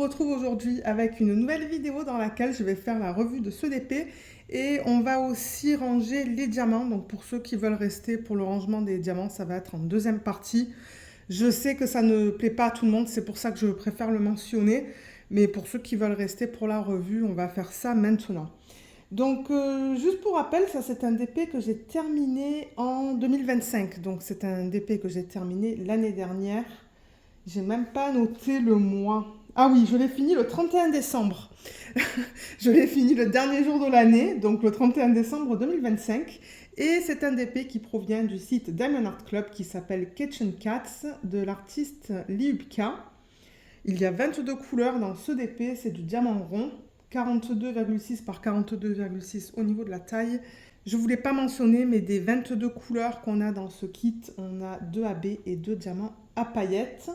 retrouve aujourd'hui avec une nouvelle vidéo dans laquelle je vais faire la revue de ce DP et on va aussi ranger les diamants. Donc pour ceux qui veulent rester pour le rangement des diamants, ça va être en deuxième partie. Je sais que ça ne plaît pas à tout le monde, c'est pour ça que je préfère le mentionner. Mais pour ceux qui veulent rester pour la revue, on va faire ça maintenant. Donc, juste pour rappel, ça c'est un DP que j'ai terminé en 2025. Donc, c'est un DP que j'ai terminé l'année dernière. J'ai même pas noté le mois. Ah oui, je l'ai fini le 31 décembre. Je l'ai fini le dernier jour de l'année, donc le 31 décembre 2025. Et c'est un DP qui provient du site Diamond Art Club qui s'appelle Kitchen Cats de l'artiste Liubka. Il y a 22 couleurs dans ce DP, c'est du diamant rond. 42,6 par 42,6 au niveau de la taille. Je ne voulais pas mentionner, mais des 22 couleurs qu'on a dans ce kit, on a 2 AB et 2 diamants à paillettes.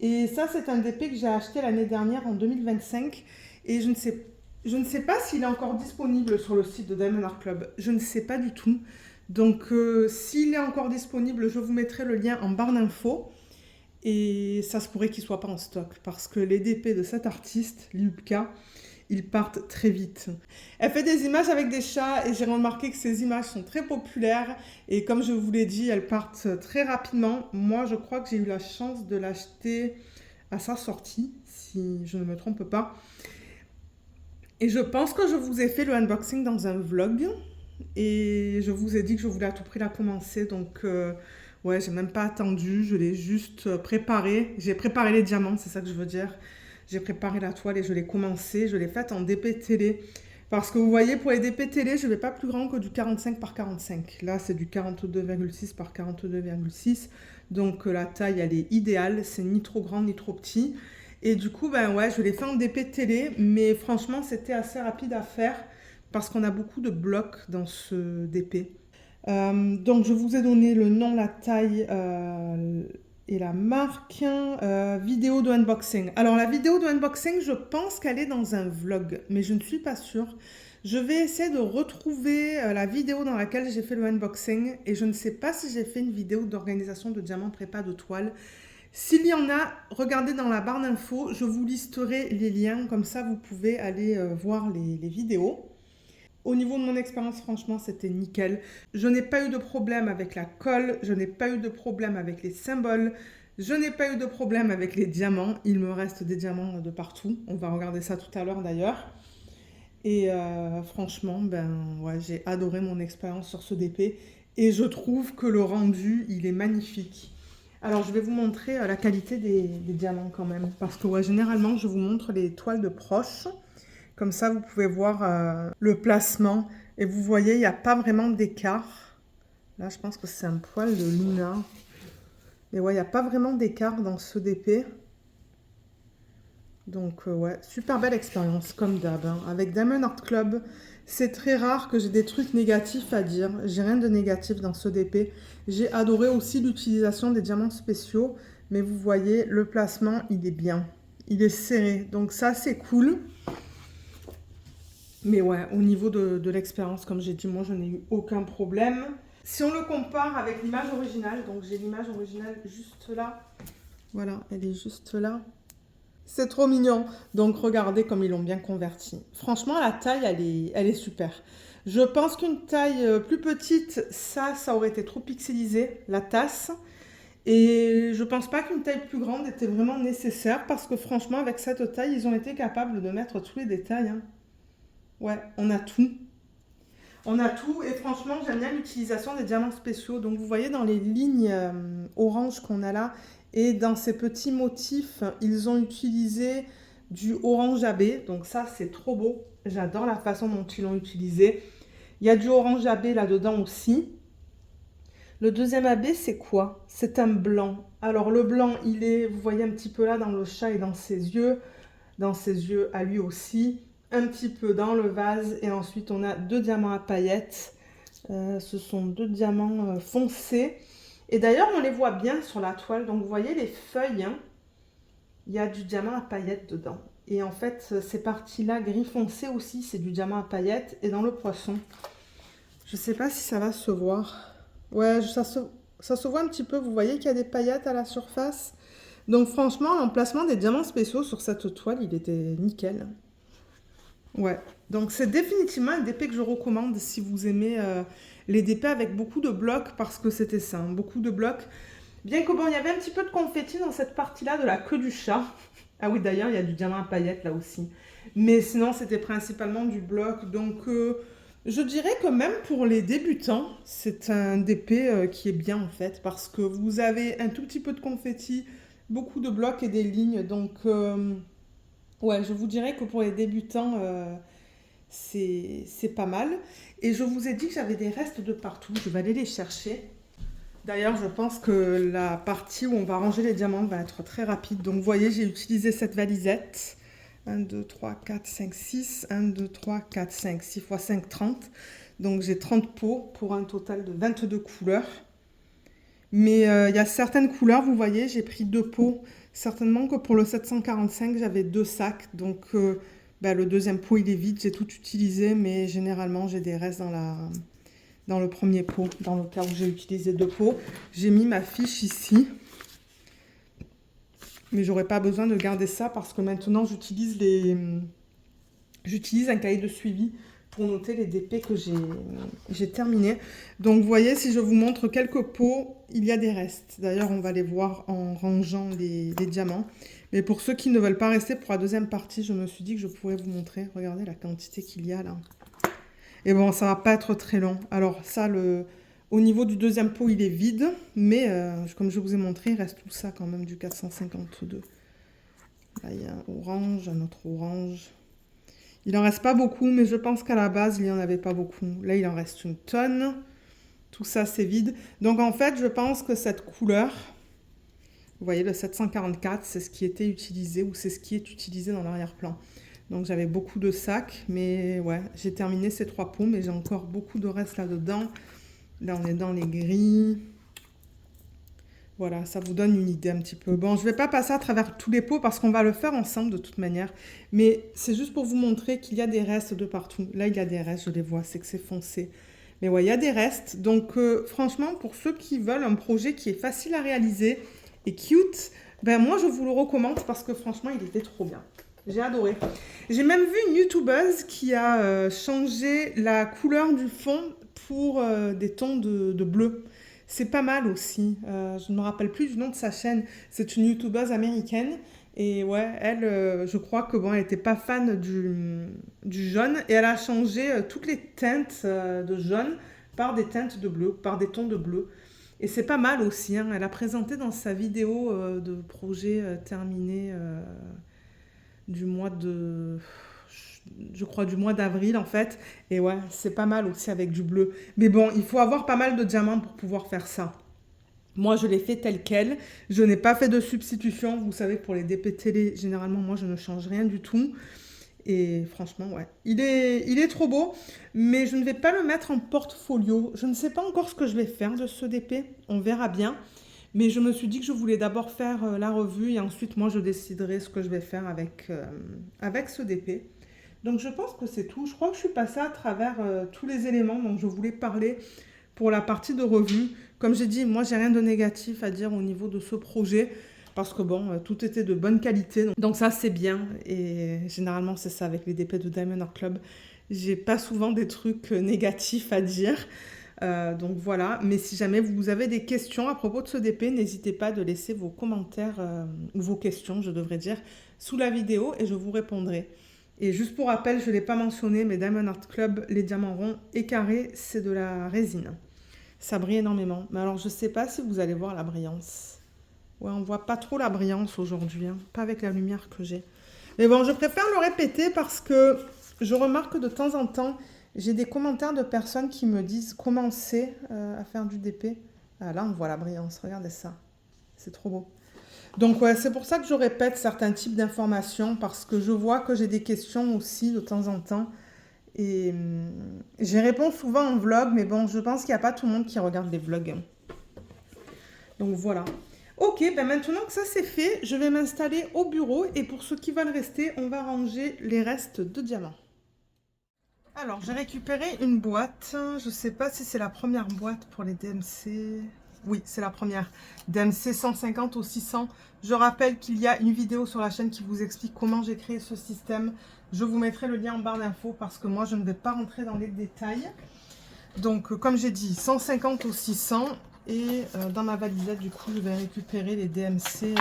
Et ça, c'est un DP que j'ai acheté l'année dernière en 2025. Et je ne sais pas s'il est encore disponible sur le site de Diamond Art Club. Je ne sais pas du tout. Donc, s'il est encore disponible, je vous mettrai le lien en barre d'infos. Et ça se pourrait qu'il ne soit pas en stock parce que les DP de cet artiste, Liubka, ils partent très vite. Elle fait des images avec des chats et j'ai remarqué que ces images sont très populaires et comme je vous l'ai dit, elles partent très rapidement. Moi, je crois que j'ai eu la chance de l'acheter à sa sortie, si je ne me trompe pas. Et je pense que je vous ai fait le unboxing dans un vlog et je vous ai dit que je voulais à tout prix la commencer. Donc, ouais, j'ai même pas attendu, je l'ai juste préparé. J'ai préparé les diamants, c'est ça que je veux dire. J'ai préparé la toile et je l'ai commencé. Je l'ai faite en DP télé. Parce que vous voyez, pour les DP télé, je ne vais pas plus grand que du 45 par 45. Là, c'est du 42,6 par 42,6. Donc, la taille, elle est idéale. C'est ni trop grand, ni trop petit. Et du coup, ben ouais, je l'ai fait en DP télé. Mais franchement, c'était assez rapide à faire. Parce qu'on a beaucoup de blocs dans ce DP. Donc, je vous ai donné le nom, la taille... et la marque vidéo de unboxing. Alors la vidéo de unboxing, je pense qu'elle est dans un vlog, mais je ne suis pas sûre. Je vais essayer de retrouver la vidéo dans laquelle j'ai fait le unboxing et je ne sais pas si j'ai fait une vidéo d'organisation de diamants prépa de toile. S'il y en a, regardez dans la barre d'infos, je vous listerai les liens, comme ça vous pouvez aller voir les vidéos. Au niveau de mon expérience, franchement, c'était nickel. Je n'ai pas eu de problème avec la colle, je n'ai pas eu de problème avec les symboles, je n'ai pas eu de problème avec les diamants. Il me reste des diamants de partout. On va regarder ça tout à l'heure d'ailleurs. Et franchement, ben ouais, j'ai adoré mon expérience sur ce DP. Et je trouve que le rendu, il est magnifique. Alors, je vais vous montrer la qualité des diamants quand même. Parce que ouais, généralement, je vous montre les toiles de proche. Comme ça, vous pouvez voir le placement. Et vous voyez, il n'y a pas vraiment d'écart. Là, je pense que c'est un poil de Luna. Mais ouais, il n'y a pas vraiment d'écart dans ce DP. Donc, ouais, super belle expérience, comme d'hab. Hein. Avec Diamond Art Club, c'est très rare que j'ai des trucs négatifs à dire. J'ai rien de négatif dans ce DP. J'ai adoré aussi l'utilisation des diamants spéciaux. Mais vous voyez, le placement, il est bien. Il est serré. Donc ça, c'est cool. Mais ouais, au niveau de l'expérience, comme j'ai dit, moi, je n'ai eu aucun problème. Si on le compare avec l'image originale, donc j'ai l'image originale juste là. Voilà, elle est juste là. C'est trop mignon. Donc, regardez comme ils l'ont bien converti. Franchement, la taille, elle est super. Je pense qu'une taille plus petite, ça aurait été trop pixelisé, la tasse. Et je pense pas qu'une taille plus grande était vraiment nécessaire parce que franchement, avec cette taille, ils ont été capables de mettre tous les détails. Hein. Ouais, on a tout. On a tout et franchement, j'aime bien l'utilisation des diamants spéciaux. Donc, vous voyez dans les lignes orange qu'on a là et dans ces petits motifs, ils ont utilisé du orange AB. Donc, ça, c'est trop beau. J'adore la façon dont ils l'ont utilisé. Il y a du orange AB là-dedans aussi. Le deuxième AB, c'est quoi? C'est un blanc. Alors, le blanc, il est, vous voyez un petit peu là dans le chat et dans ses yeux à lui aussi. Un petit peu dans le vase et ensuite on a 2 diamants à paillettes. Ce sont 2 diamants foncés. Et d'ailleurs on les voit bien sur la toile. Donc vous voyez les feuilles, hein, il y a du diamant à paillettes dedans. Et en fait ces parties-là gris foncé aussi c'est du diamant à paillettes. Et dans le poisson, je ne sais pas si ça va se voir. Ouais, ça se voit un petit peu. Vous voyez qu'il y a des paillettes à la surface. Donc franchement, l'emplacement des diamants spéciaux sur cette toile, il était nickel. Ouais, donc c'est définitivement un DP que je recommande si vous aimez les DP avec beaucoup de blocs parce que c'était ça, hein, beaucoup de blocs. Bien que bon, il y avait un petit peu de confetti dans cette partie-là de la queue du chat. Ah oui, d'ailleurs, il y a du diamant à paillettes là aussi. Mais sinon, c'était principalement du bloc. Donc, je dirais que même pour les débutants, c'est un DP qui est bien en fait parce que vous avez un tout petit peu de confetti, beaucoup de blocs et des lignes. Donc, ouais, je vous dirais que pour les débutants, c'est pas mal. Et je vous ai dit que j'avais des restes de partout. Je vais aller les chercher. D'ailleurs, je pense que la partie où on va ranger les diamants va être très rapide. Donc, vous voyez, j'ai utilisé cette valisette. 1, 2, 3, 4, 5, 6. 1, 2, 3, 4, 5, 6 x 5, 30. Donc, j'ai 30 pots pour un total de 22 couleurs. Mais il y a certaines couleurs, vous voyez, j'ai pris 2 pots. Certainement que pour le 745, j'avais 2 sacs. Donc, le deuxième pot, il est vide. J'ai tout utilisé, mais généralement, j'ai des restes dans le premier pot, dans le cas où j'ai utilisé 2 pots. J'ai mis ma fiche ici. Mais j'aurais pas besoin de garder ça parce que maintenant, j'utilise un cahier de suivi pour noter les DP que j'ai terminés. Donc, vous voyez, si je vous montre quelques pots, il y a des restes. D'ailleurs, on va les voir en rangeant les diamants. Mais pour ceux qui ne veulent pas rester pour la deuxième partie, je me suis dit que je pourrais vous montrer. Regardez la quantité qu'il y a là. Et bon, ça va pas être très long. Alors ça, au niveau du deuxième pot, il est vide. Mais comme je vous ai montré, il reste tout ça quand même du 452. Là, il y a un orange, un autre orange. Il en reste pas beaucoup, mais je pense qu'à la base, il n'y en avait pas beaucoup. Là, il en reste une tonne. Tout ça, c'est vide. Donc en fait, je pense que cette couleur, vous voyez, le 744, c'est ce qui était utilisé ou c'est ce qui est utilisé dans l'arrière-plan. Donc j'avais beaucoup de sacs, mais ouais, j'ai terminé ces 3 pots, mais j'ai encore beaucoup de restes là-dedans. Là, on est dans les gris. Voilà, ça vous donne une idée un petit peu. Bon, je ne vais pas passer à travers tous les pots parce qu'on va le faire ensemble de toute manière. Mais c'est juste pour vous montrer qu'il y a des restes de partout. Là, il y a des restes, je les vois, c'est que c'est foncé. Mais ouais, il y a des restes. Donc franchement, pour ceux qui veulent un projet qui est facile à réaliser et cute, ben moi, je vous le recommande parce que franchement, il était trop bien. J'ai adoré. J'ai même vu une youtubeuse qui a changé la couleur du fond pour des tons de bleu. C'est pas mal aussi. Je ne me rappelle plus du nom de sa chaîne. C'est une youtubeuse américaine. Et ouais, elle, je crois que bon, elle n'était pas fan du jaune. Et elle a changé toutes les teintes de jaune par des teintes de bleu, par des tons de bleu. Et c'est pas mal aussi, hein. Elle a présenté dans sa vidéo de projet terminé du mois de... Je crois du mois d'avril en fait. Et ouais, c'est pas mal aussi avec du bleu. Mais bon, il faut avoir pas mal de diamants pour pouvoir faire ça. Moi, je l'ai fait tel quel. Je n'ai pas fait de substitution. Vous savez, pour les DP télé, généralement, moi, je ne change rien du tout. Et franchement, ouais. Il est trop beau. Mais je ne vais pas le mettre en portfolio. Je ne sais pas encore ce que je vais faire de ce DP. On verra bien. Mais je me suis dit que je voulais d'abord faire la revue. Et ensuite, moi, je déciderai ce que je vais faire avec ce DP. Donc je pense que c'est tout. Je crois que je suis passée à travers tous les éléments dont je voulais parler pour la partie de revue. Comme j'ai dit, moi j'ai rien de négatif à dire au niveau de ce projet parce que bon, tout était de bonne qualité. Donc ça c'est bien et généralement c'est ça avec les DP de Diamond Art Club. J'ai pas souvent des trucs négatifs à dire. Donc voilà, mais si jamais vous avez des questions à propos de ce DP, n'hésitez pas de laisser vos commentaires ou vos questions, je devrais dire, sous la vidéo et je vous répondrai. Et juste pour rappel, je ne l'ai pas mentionné, mais Diamond Art Club, les diamants ronds et carrés, c'est de la résine. Ça brille énormément. Mais alors, je ne sais pas si vous allez voir la brillance. Ouais, on ne voit pas trop la brillance aujourd'hui, hein. Pas avec la lumière que j'ai. Mais bon, je préfère le répéter parce que je remarque de temps en temps, j'ai des commentaires de personnes qui me disent commencer à faire du DP. Ah, là, on voit la brillance. Regardez ça. C'est trop beau. Donc ouais, c'est pour ça que je répète certains types d'informations parce que je vois que j'ai des questions aussi de temps en temps et j'y réponds souvent en vlog, mais bon, je pense qu'il n'y a pas tout le monde qui regarde les vlogs. Donc voilà. Ok, ben maintenant que ça c'est fait, je vais m'installer au bureau et pour ceux qui veulent rester, on va ranger les restes de diamants. Alors, j'ai récupéré une boîte. Je ne sais pas si c'est la première boîte pour les DMC. Oui, c'est la première. DMC 150 au 600. Je rappelle qu'il y a une vidéo sur la chaîne qui vous explique comment j'ai créé ce système. Je vous mettrai le lien en barre d'infos parce que moi, je ne vais pas rentrer dans les détails. Donc, comme j'ai dit, 150 au 600. Et dans ma valisette, du coup, je vais récupérer les DMC,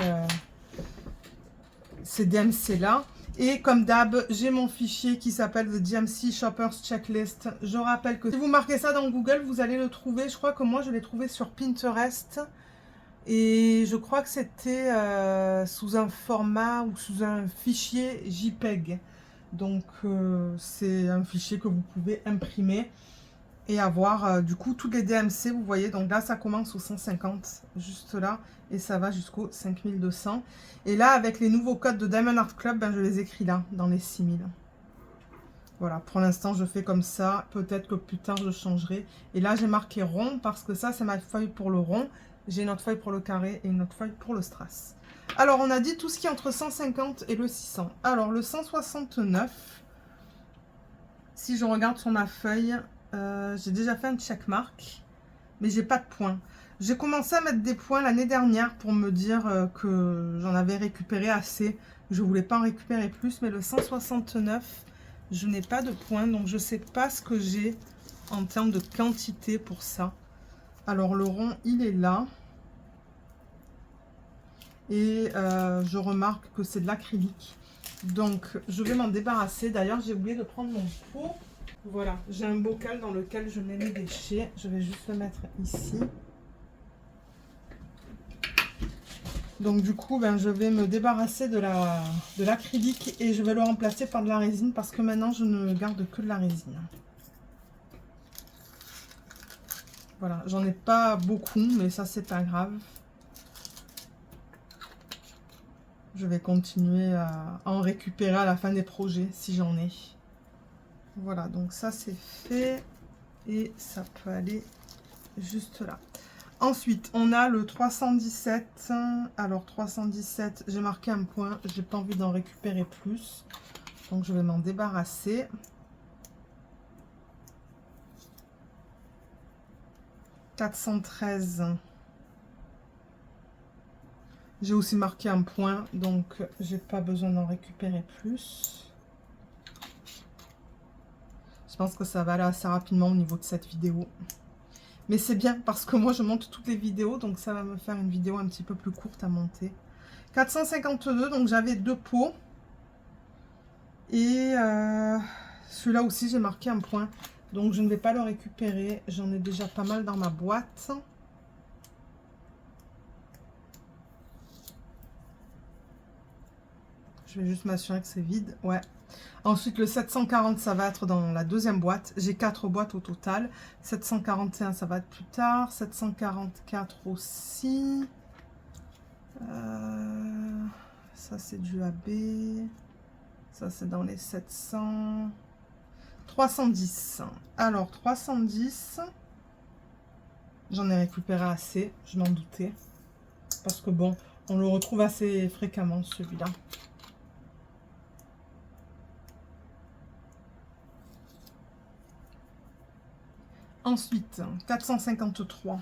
ces DMC-là. Et comme d'hab, j'ai mon fichier qui s'appelle The DMC Shoppers Checklist. Je rappelle que si vous marquez ça dans Google, vous allez le trouver. Je crois que moi, je l'ai trouvé sur Pinterest. Et je crois que c'était sous un format ou sous un fichier JPEG. Donc, c'est un fichier que vous pouvez imprimer et avoir du coup toutes les DMC. Vous voyez, donc là, ça commence au 150, juste là. Et ça va jusqu'au 5200. Et là, avec les nouveaux codes de Diamond Art Club, ben, je les écris là, dans les 6000. Voilà, pour l'instant, je fais comme ça. Peut-être que plus tard, je changerai. Et là, j'ai marqué rond parce que ça, c'est ma feuille pour le rond. J'ai une autre feuille pour le carré et une autre feuille pour le strass. Alors, on a dit tout ce qui est entre 150 et le 600. Alors, le 169, si je regarde sur ma feuille, j'ai déjà fait un checkmark, mais j'ai pas de points. J'ai commencé à mettre des points l'année dernière pour me dire que j'en avais récupéré assez. Je voulais pas en récupérer plus, mais le 169, je n'ai pas de points, donc je sais pas ce que j'ai en termes de quantité pour ça. Alors le rond, il est là. Et je remarque que c'est de l'acrylique. Donc je vais m'en débarrasser. D'ailleurs, j'ai oublié de prendre mon pot. Voilà, j'ai un bocal dans lequel je mets mes déchets. Je vais juste le mettre ici. Donc du coup, ben, je vais me débarrasser de l'acrylique et je vais le remplacer par de la résine parce que maintenant, je ne garde que de la résine. Voilà, j'en ai pas beaucoup, mais ça, c'est pas grave. Je vais continuer à en récupérer à la fin des projets, si j'en ai. Voilà, donc ça, c'est fait. Et ça peut aller juste là. Ensuite, on a le 317. Alors, 317, j'ai marqué un point. J'ai pas envie d'en récupérer plus. Donc, je vais m'en débarrasser. « 413. J'ai aussi marqué un point, donc j'ai pas besoin d'en récupérer plus. Je pense que ça va aller assez rapidement au niveau de cette vidéo. Mais c'est bien parce que moi je monte toutes les vidéos, donc ça va me faire une vidéo un petit peu plus courte à monter. 452, donc j'avais 2 pots. Et celui-là aussi j'ai marqué un point. Donc je ne vais pas le récupérer. J'en ai déjà pas mal dans ma boîte. Je vais juste m'assurer que c'est vide. Ouais. Ensuite, le 740, ça va être dans la deuxième boîte. J'ai 4 boîtes au total. 741, ça va être plus tard. 744 aussi. Ça, c'est du AB. Ça, c'est dans les 700. 310. Alors, 310. J'en ai récupéré assez. Je m'en doutais. Parce que bon, on le retrouve assez fréquemment, celui-là. Ensuite, 453.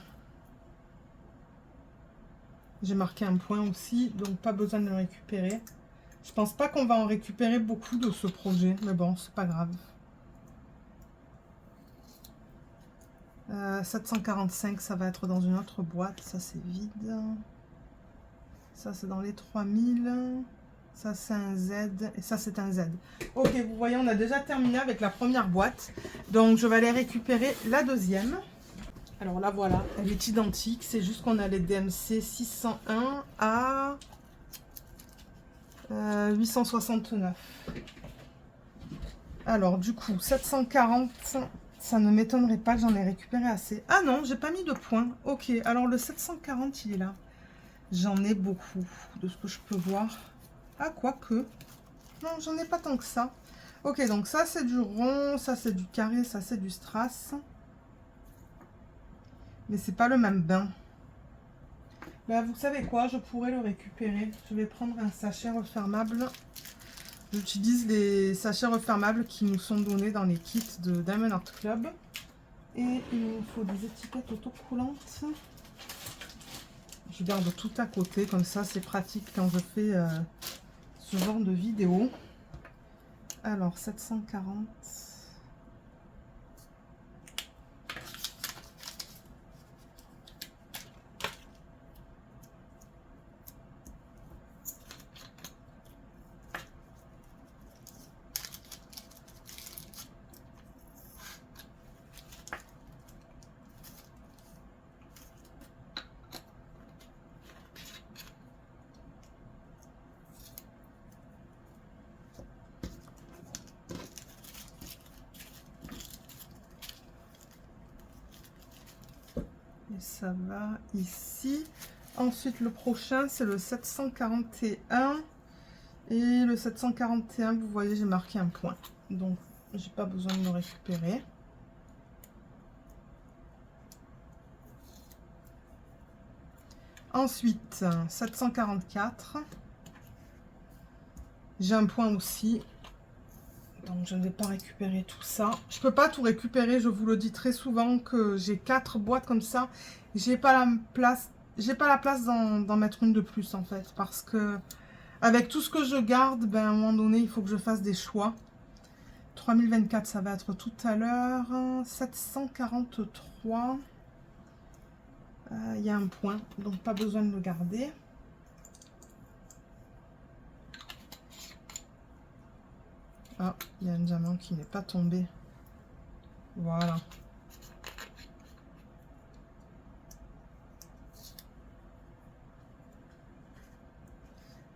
J'ai marqué un point aussi, donc pas besoin de le récupérer. Je pense pas qu'on va en récupérer beaucoup de ce projet, mais bon, c'est pas grave. 745, ça va être dans une autre boîte, ça c'est vide. Ça c'est dans les 3000. Ça c'est un Z et ça c'est un Z. Ok, vous voyez, on a déjà terminé avec la première boîte. Donc je vais aller récupérer la deuxième. Alors là voilà, elle est identique. C'est juste qu'on a les DMC 601 à 869. Alors du coup, 740, ça ne m'étonnerait pas que j'en ai récupéré assez. Ah non, j'ai pas mis de points. Ok, alors le 740, il est là. J'en ai beaucoup, de ce que je peux voir. Ah, quoique. Non, j'en ai pas tant que ça. Ok, donc ça, c'est du rond, ça, c'est du carré, ça, c'est du strass. Mais c'est pas le même bain. Bah, vous savez quoi, je pourrais le récupérer. Je vais prendre un sachet refermable. J'utilise les sachets refermables qui nous sont donnés dans les kits de Diamond Art Club. Et il nous faut des étiquettes autocollantes. je garde tout à côté, comme ça c'est pratique quand je fais ce genre de vidéo. Alors 740. Et ça va ici. Ensuite, le prochain, c'est le 741. Et le 741, vous voyez, j'ai marqué un point. Donc, j'ai pas besoin de le récupérer. Ensuite, 744. J'ai un point aussi. Donc, je ne vais pas récupérer tout ça. Je peux pas tout récupérer. Je vous le dis très souvent que j'ai 4 boîtes comme ça. J'ai pas la place. J'ai pas la place d'en mettre une de plus en fait. Parce que avec tout ce que je garde, ben, à un moment donné, il faut que je fasse des choix. 3024, ça va être tout à l'heure. 743. Il y a un point. Donc, pas besoin de le garder. Ah, il y a un diamant qui n'est pas tombé. Voilà.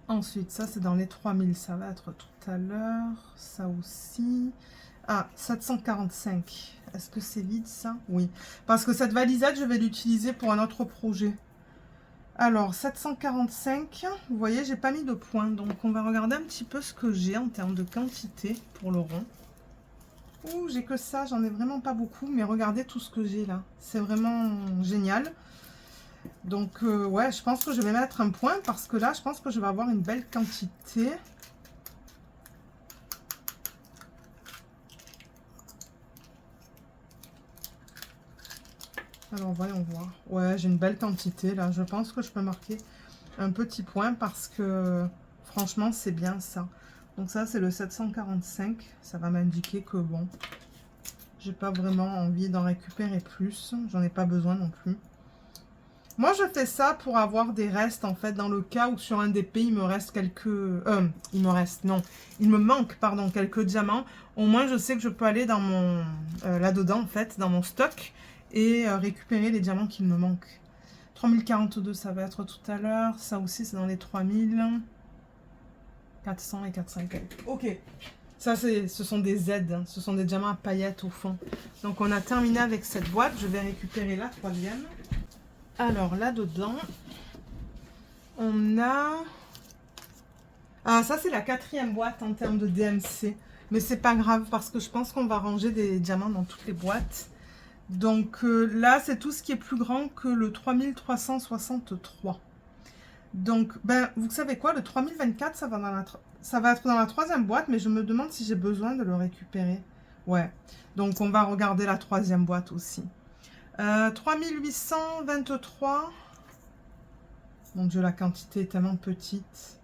Ensuite, ça c'est dans les 3000, ça va être tout à l'heure. Ça aussi. Ah, 745. Est-ce que c'est vide ça? Oui. Parce que cette valisette, je vais l'utiliser pour un autre projet. Alors, 745, vous voyez, j'ai pas mis de points. Donc, on va regarder un petit peu ce que j'ai en termes de quantité pour le rond. Ouh, j'ai que ça, j'en ai vraiment pas beaucoup. Mais regardez tout ce que j'ai là. C'est vraiment génial. Donc, ouais, je pense que je vais mettre un point parce que là, je pense que je vais avoir une belle quantité. Alors, voyons voir. Ouais, j'ai une belle quantité là. Je pense que je peux marquer un petit point parce que franchement, c'est bien ça. Donc ça, c'est le 745. Ça va m'indiquer que bon, j'ai pas vraiment envie d'en récupérer plus. J'en ai pas besoin non plus. Moi, je fais ça pour avoir des restes, en fait, dans le cas où sur un DP, il me reste quelques... il me reste, non. Il me manque, pardon, quelques diamants. Au moins, je sais que je peux aller dans mon... là-dedans, en fait, dans mon stock, et récupérer les diamants qu'il me manque. 3042, ça va être tout à l'heure. Ça aussi, c'est dans les 3000. 400 et 400 et quelques. Ok. Ça, ce sont des Z. Hein. Ce sont des diamants à paillettes, au fond. Donc, on a terminé avec cette boîte. Je vais récupérer la troisième. Alors, là-dedans, on a... Ah, ça, c'est la quatrième boîte en termes de DMC. Mais c'est pas grave parce que je pense qu'on va ranger des diamants dans toutes les boîtes. Donc là, c'est tout ce qui est plus grand que le 3363. Donc, ben, vous savez quoi, le 3024, ça va être dans la troisième boîte, mais je me demande si j'ai besoin de le récupérer. Ouais, donc on va regarder la troisième boîte aussi. 3823. Mon Dieu, la quantité est tellement petite.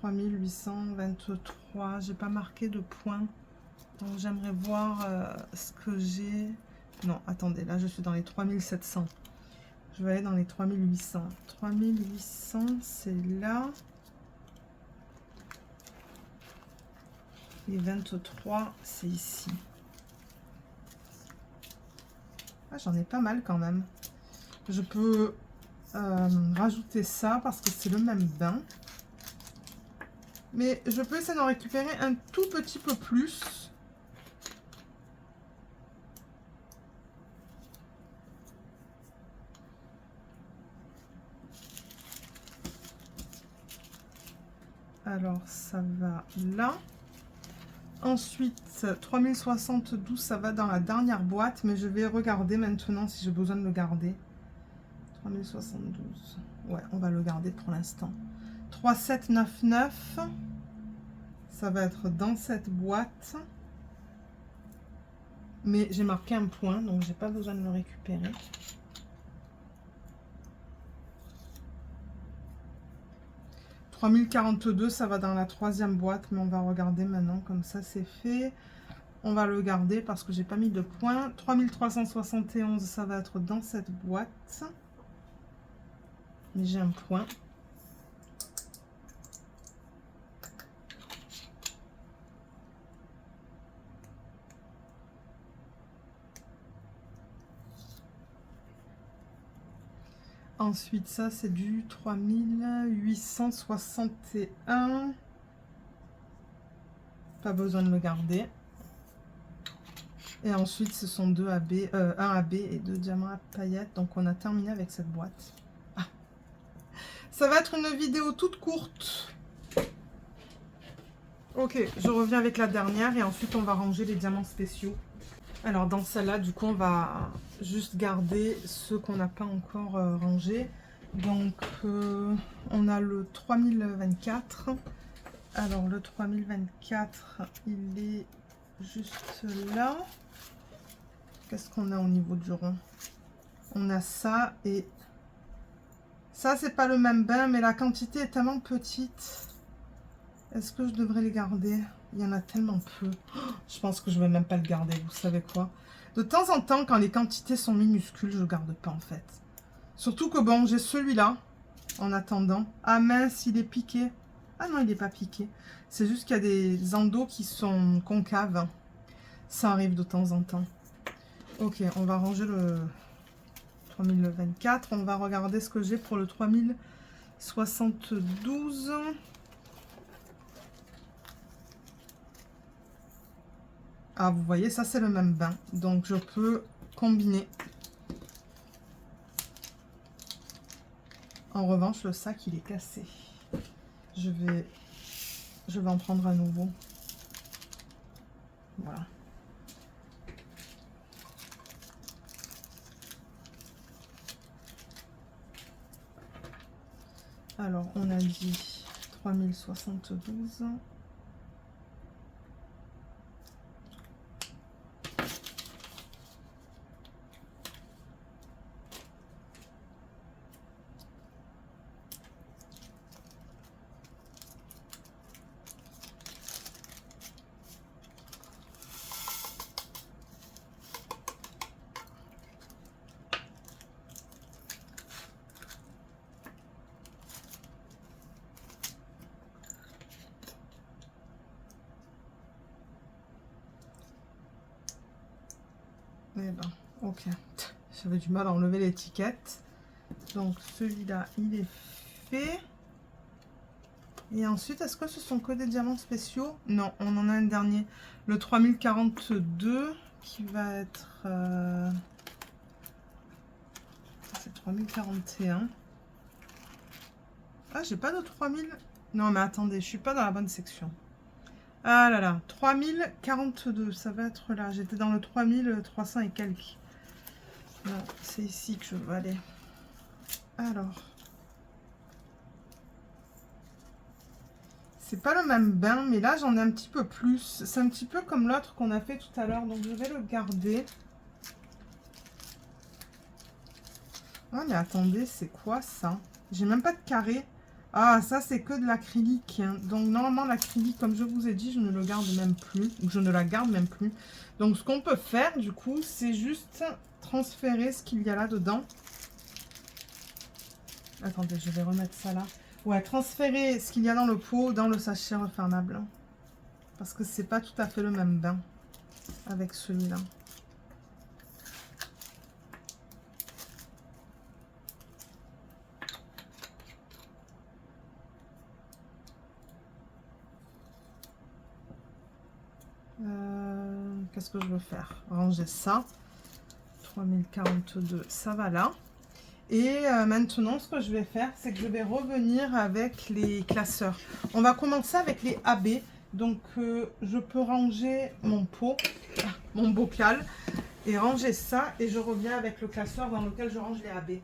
3823. J'ai pas marqué de points. Donc j'aimerais voir ce que j'ai. Non, attendez, là je suis dans les 3700. Je vais aller dans les 3800. 3800, c'est là. Les 23, c'est ici. Ah, j'en ai pas mal quand même. Je peux rajouter ça parce que c'est le même bain. Mais je peux essayer d'en récupérer un tout petit peu plus. Alors, ça va là. Ensuite, 3072, ça va dans la dernière boîte. Mais je vais regarder maintenant si j'ai besoin de le garder. 3072. Ouais, on va le garder pour l'instant. 3799. Ça va être dans cette boîte. Mais j'ai marqué un point, donc j'ai pas besoin de le récupérer. 3042, ça va dans la 3e boîte, mais on va regarder maintenant, comme ça c'est fait. On va le garder parce que j'ai pas mis de points. 3371, ça va être dans cette boîte. Mais j'ai un point. Ensuite, ça, c'est du 3861. Pas besoin de le garder. Et ensuite, ce sont 2 AB, 1 AB et 2 diamants à paillettes. Donc, on a terminé avec cette boîte. Ah. Ça va être une vidéo toute courte. Ok, je reviens avec la dernière et ensuite, on va ranger les diamants spéciaux. Alors dans celle-là, du coup, on va juste garder ceux qu'on n'a pas encore rangés. Donc, on a le 3024. Alors, le 3024, il est juste là. Qu'est-ce qu'on a au niveau du rond? On a ça et ça, c'est pas le même bain, mais la quantité est tellement petite. Est-ce que je devrais les garder? Il y en a tellement peu. Je pense que je ne vais même pas le garder, vous savez quoi. De temps en temps, quand les quantités sont minuscules, je ne garde pas en fait. Surtout que bon, j'ai celui-là en attendant. Ah mince, il est piqué. Ah non, il n'est pas piqué. C'est juste qu'il y a des endos qui sont concaves. Ça arrive de temps en temps. Ok, on va ranger le 3024. On va regarder ce que j'ai pour le 3072. Ah, vous voyez, ça c'est le même bain. Donc, je peux combiner. En revanche, le sac, il est cassé. Je vais en prendre un nouveau. Voilà. Alors, on a dit 3072. Eh ben, ok. J'avais du mal à enlever l'étiquette. Donc, celui-là, il est fait. Et ensuite, est-ce que ce sont que des diamants spéciaux? Non, on en a un dernier. Le 3042 qui va être... c'est 3041. Ah, j'ai pas de 3000. Non, mais attendez, je suis pas dans la bonne section. Ah là là, 3042, ça va être là. J'étais dans le 3300 et quelques. Non, c'est ici que je veux aller. Alors... c'est pas le même bain, mais là, j'en ai un petit peu plus. C'est un petit peu comme l'autre qu'on a fait tout à l'heure, donc je vais le garder. Ah, mais attendez, c'est quoi ça? J'ai même pas de carré. Ah, ça, c'est que de l'acrylique. Hein. Donc, normalement, l'acrylique, comme je vous ai dit, je ne le garde même plus. Ou je ne la garde même plus. Donc, ce qu'on peut faire, du coup, c'est juste transférer ce qu'il y a là-dedans. Attendez, je vais remettre ça là. Ouais, transférer ce qu'il y a dans le pot, dans le sachet refermable. Parce que c'est pas tout à fait le même bain avec celui-là. Qu'est-ce que je veux faire? Ranger ça. 3042, ça va là. Et maintenant, ce que je vais faire, c'est que je vais revenir avec les classeurs. On va commencer avec les AB. Donc, je peux ranger mon pot, mon bocal, et ranger ça. Et je reviens avec le classeur dans lequel je range les AB.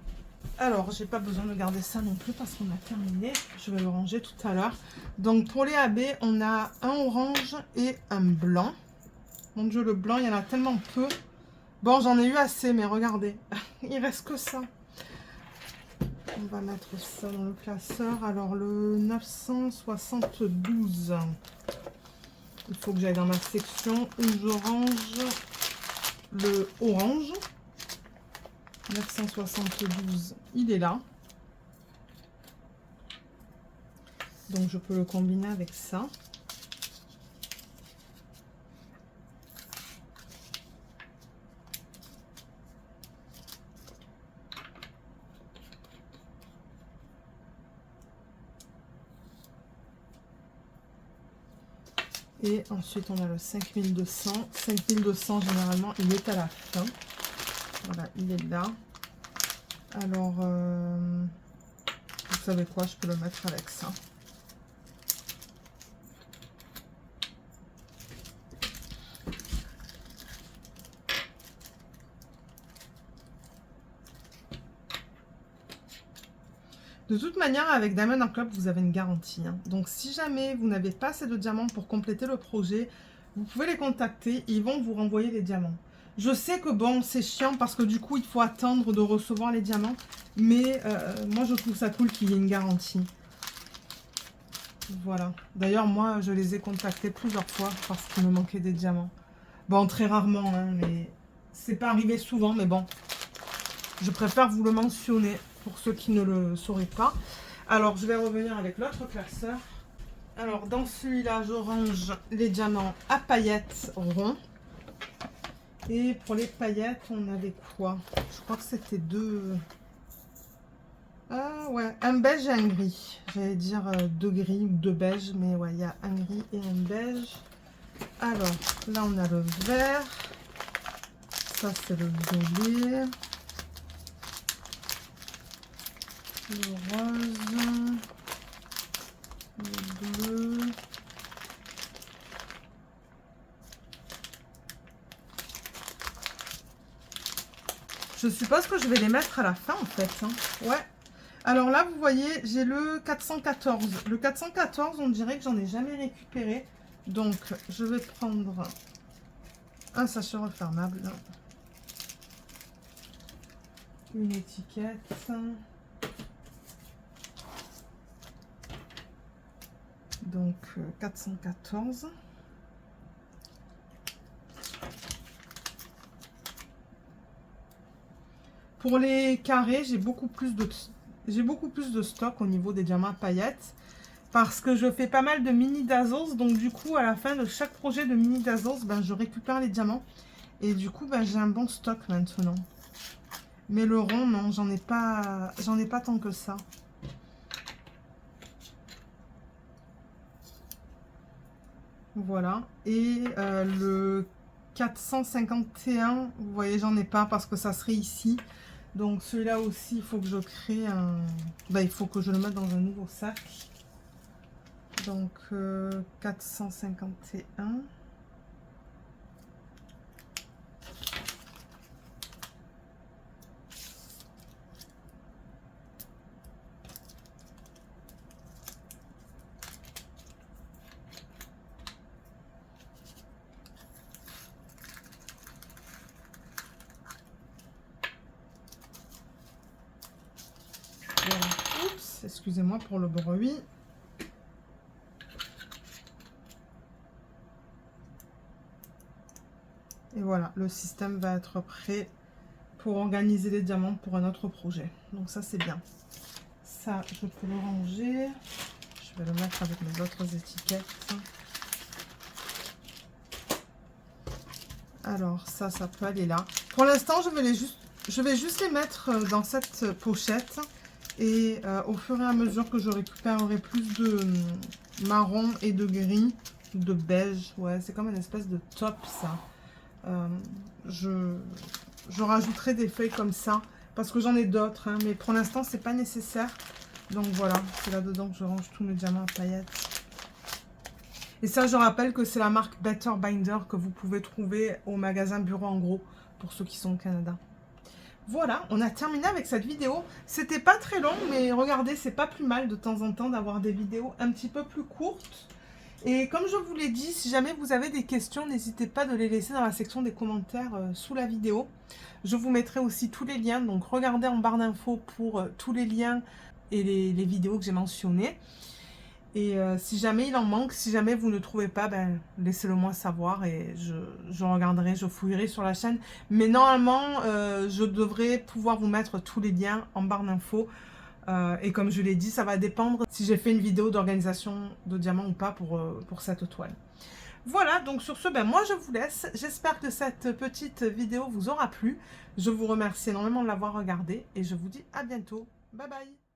Alors, j'ai pas besoin de garder ça non plus parce qu'on a terminé. Je vais le ranger tout à l'heure. Donc, pour les AB, on a un orange et un blanc. Mon Dieu, le blanc, il y en a tellement peu. Bon, j'en ai eu assez, mais regardez, il reste que ça. On va mettre ça dans le classeur. Alors, le 972. Il faut que j'aille dans ma section où je range le orange. 972, il est là. Donc, je peux le combiner avec ça. Et ensuite, on a le 5200. 5200, généralement, il est à la fin. Voilà, il est là. Alors, vous savez quoi, je peux le mettre avec ça. De toute manière, avec Diamond Club, vous avez une garantie. Hein. Donc, si jamais vous n'avez pas assez de diamants pour compléter le projet, vous pouvez les contacter et ils vont vous renvoyer les diamants. Je sais que bon, c'est chiant parce que du coup, il faut attendre de recevoir les diamants. Mais moi, je trouve ça cool qu'il y ait une garantie. Voilà. D'ailleurs, moi, je les ai contactés plusieurs fois parce qu'il me manquait des diamants. Bon, très rarement, hein, mais c'est pas arrivé souvent, mais bon. Je préfère vous le mentionner pour ceux qui ne le sauraient pas. Alors, je vais revenir avec l'autre classeur. Alors, dans celui-là, je range les diamants à paillettes ronds. Et pour les paillettes, on avait quoi? Je crois que c'était deux... Ah ouais, un beige et un gris. J'allais dire deux gris ou deux beiges, mais ouais, il y a un gris et un beige. Alors, là, on a le vert. Ça, c'est le violet. Le rose. Le bleu. Je suppose que je vais les mettre à la fin, en fait. Hein. Ouais. Alors là, vous voyez, j'ai le 414. Le 414, on dirait que j'en ai jamais récupéré. Donc, je vais prendre un sachet refermable. Une étiquette. Donc, 414. Pour les carrés, j'ai beaucoup plus de stock au niveau des diamants à paillettes parce que je fais pas mal de mini Dazzles. Donc du coup, à la fin de chaque projet de mini Dazzles, ben, je récupère les diamants. Et du coup, ben, j'ai un bon stock maintenant. Mais le rond, non, j'en ai pas tant que ça. Voilà. Et le 451, vous voyez, j'en ai pas parce que ça serait ici. Donc celui-là aussi, il faut que je crée un... Ben, il faut que je le mette dans un nouveau sac. Donc 451. Oups, excusez-moi pour le bruit. Et voilà, le système va être prêt pour organiser les diamants pour un autre projet. Donc ça, c'est bien. Ça, je peux le ranger. Je vais le mettre avec mes autres étiquettes. Alors ça, ça peut aller là. Pour l'instant, je vais juste les mettre dans cette pochette. Et au fur et à mesure que je récupérerai plus de marron et de gris, de beige, ouais, c'est comme une espèce de top ça. Je rajouterai des feuilles comme ça parce que j'en ai d'autres, hein, mais pour l'instant c'est pas nécessaire. Donc voilà, c'est là-dedans que je range tous mes diamants à paillettes. Et ça, je rappelle que c'est la marque Better Binder que vous pouvez trouver au magasin Bureau en gros pour ceux qui sont au Canada. Voilà, on a terminé avec cette vidéo. C'était pas très long, mais regardez, c'est pas plus mal de temps en temps d'avoir des vidéos un petit peu plus courtes. Et comme je vous l'ai dit, si jamais vous avez des questions, n'hésitez pas de les laisser dans la section des commentaires sous la vidéo. Je vous mettrai aussi tous les liens, donc regardez en barre d'infos pour tous les liens et les vidéos que j'ai mentionnées. Et si jamais il en manque, si jamais vous ne trouvez pas, ben, laissez-le moi savoir et je regarderai, je fouillerai sur la chaîne. Mais normalement, je devrais pouvoir vous mettre tous les liens en barre d'infos. Et comme je l'ai dit, ça va dépendre si j'ai fait une vidéo d'organisation de diamants ou pas pour cette toile. Voilà, donc sur ce, ben moi je vous laisse. J'espère que cette petite vidéo vous aura plu. Je vous remercie énormément de l'avoir regardée et je vous dis à bientôt. Bye bye!